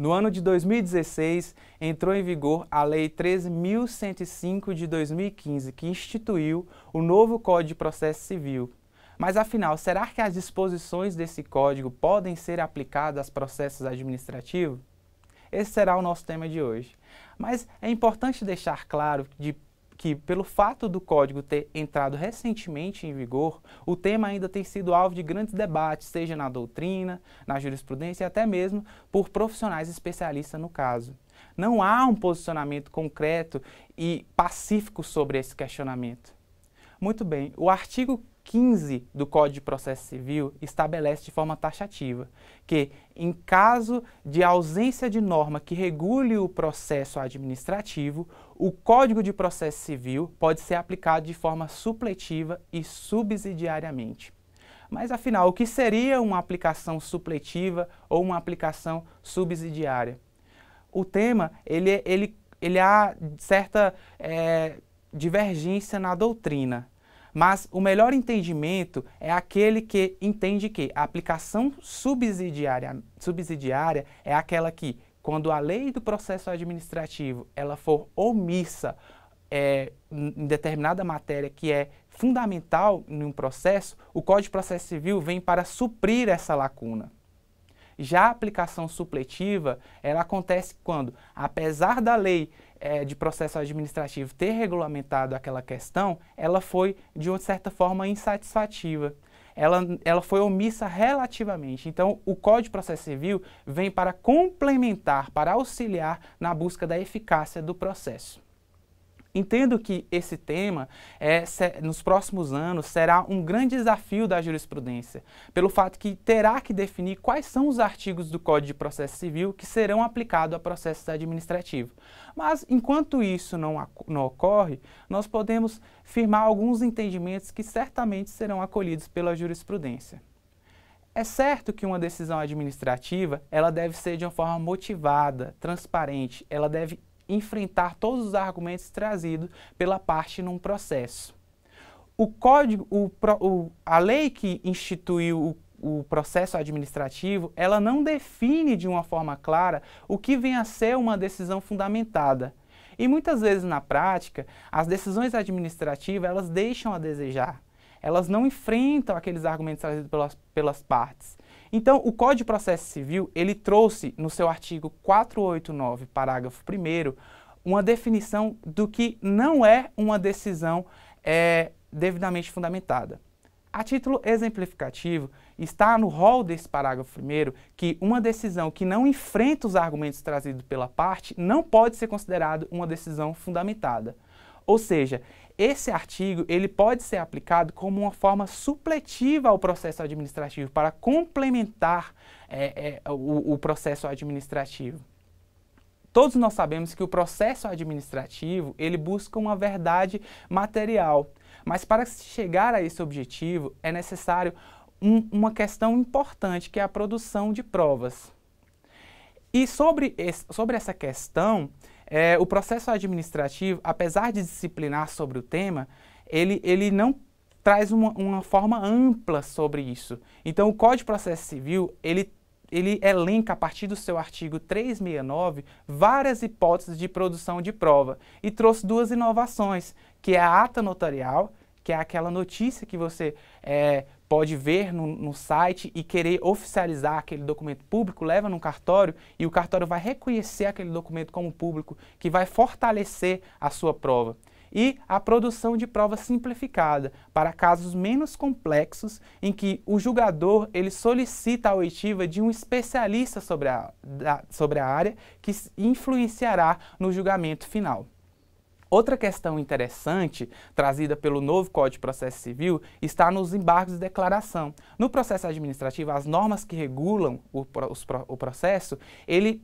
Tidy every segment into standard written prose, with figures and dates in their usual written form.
No ano de 2016, entrou em vigor a Lei 13.105 de 2015, que instituiu o novo Código de Processo Civil. Mas, afinal, será que as disposições desse código podem ser aplicadas a processos administrativos? Esse será o nosso tema de hoje. Mas é importante deixar claro que, pelo fato do código ter entrado recentemente em vigor, o tema ainda tem sido alvo de grandes debates, seja na doutrina, na jurisprudência e até mesmo por profissionais especialistas no caso. Não há um posicionamento concreto e pacífico sobre esse questionamento. Muito bem, o artigo 15 do Código de Processo Civil estabelece de forma taxativa que, em caso de ausência de norma que regule o processo administrativo, o Código de Processo Civil pode ser aplicado de forma supletiva e subsidiariamente. Mas, afinal, o que seria uma aplicação supletiva ou uma aplicação subsidiária? O tema, ele há certa divergência na doutrina. Mas o melhor entendimento é aquele que entende que a aplicação subsidiária é aquela que, quando a lei do processo administrativo ela for omissa em determinada matéria que é fundamental em um processo, o Código de Processo Civil vem para suprir essa lacuna. Já a aplicação supletiva, ela acontece quando, apesar da lei de processo administrativo ter regulamentado aquela questão, ela foi, de uma certa forma, insatisfativa. Ela foi omissa relativamente. Então, o Código de Processo Civil vem para complementar, para auxiliar na busca da eficácia do processo. Entendo que esse tema, nos próximos anos, será um grande desafio da jurisprudência, pelo fato que terá que definir quais são os artigos do Código de Processo Civil que serão aplicados a processos administrativos. Mas, enquanto isso não ocorre, nós podemos firmar alguns entendimentos que certamente serão acolhidos pela jurisprudência. É certo que uma decisão administrativa, ela deve ser de uma forma motivada, transparente, ela deve enfrentar todos os argumentos trazidos pela parte num processo. A lei que instituiu o processo administrativo, ela não define de uma forma clara o que vem a ser uma decisão fundamentada. E muitas vezes na prática, as decisões administrativas, elas deixam a desejar. Elas não enfrentam aqueles argumentos trazidos pelas partes. Então, o Código de Processo Civil, ele trouxe no seu artigo 489, parágrafo 1º, uma definição do que não é uma decisão devidamente fundamentada. A título exemplificativo, está no rol desse parágrafo 1º que uma decisão que não enfrenta os argumentos trazidos pela parte não pode ser considerada uma decisão fundamentada. Ou seja, esse artigo ele pode ser aplicado como uma forma supletiva ao processo administrativo, para complementar o processo administrativo. Todos nós sabemos que o processo administrativo ele busca uma verdade material, mas para se chegar a esse objetivo é necessário uma questão importante, que é a produção de provas. E sobre essa questão, o processo administrativo, apesar de disciplinar sobre o tema, ele não traz uma forma ampla sobre isso. Então, o Código de Processo Civil, ele elenca, a partir do seu artigo 369, várias hipóteses de produção de prova e trouxe duas inovações, que é a ata notarial, que é aquela notícia que você pode ver no site e querer oficializar aquele documento público, leva num cartório e o cartório vai reconhecer aquele documento como público, que vai fortalecer a sua prova. E a produção de prova simplificada, para casos menos complexos, em que o julgador ele solicita a oitiva de um especialista sobre a área, que influenciará no julgamento final. Outra questão interessante, trazida pelo novo Código de Processo Civil, está nos embargos de declaração. No processo administrativo, as normas que regulam o processo, ele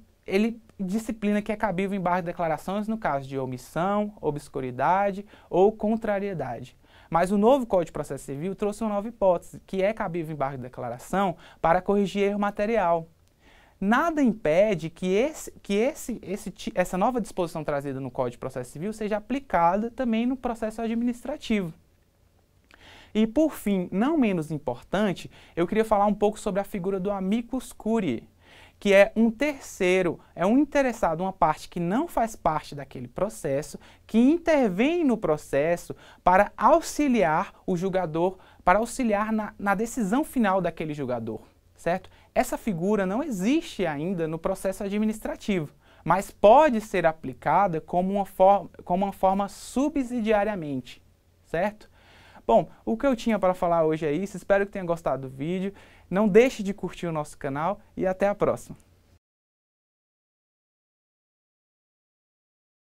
disciplina que é cabível embargo de declarações no caso de omissão, obscuridade ou contrariedade. Mas o novo Código de Processo Civil trouxe uma nova hipótese, que é cabível embargo de declaração para corrigir erro material. Nada impede que essa nova disposição trazida no Código de Processo Civil seja aplicada também no processo administrativo. E, por fim, não menos importante, eu queria falar um pouco sobre a figura do amicus curiae, que é um terceiro, é um interessado, uma parte que não faz parte daquele processo, que intervém no processo para auxiliar o julgador, para auxiliar na decisão final daquele julgador, certo? Essa figura não existe ainda no processo administrativo, mas pode ser aplicada como uma forma subsidiariamente, certo? Bom, o que eu tinha para falar hoje é isso, espero que tenha gostado do vídeo. Não deixe de curtir o nosso canal e até a próxima.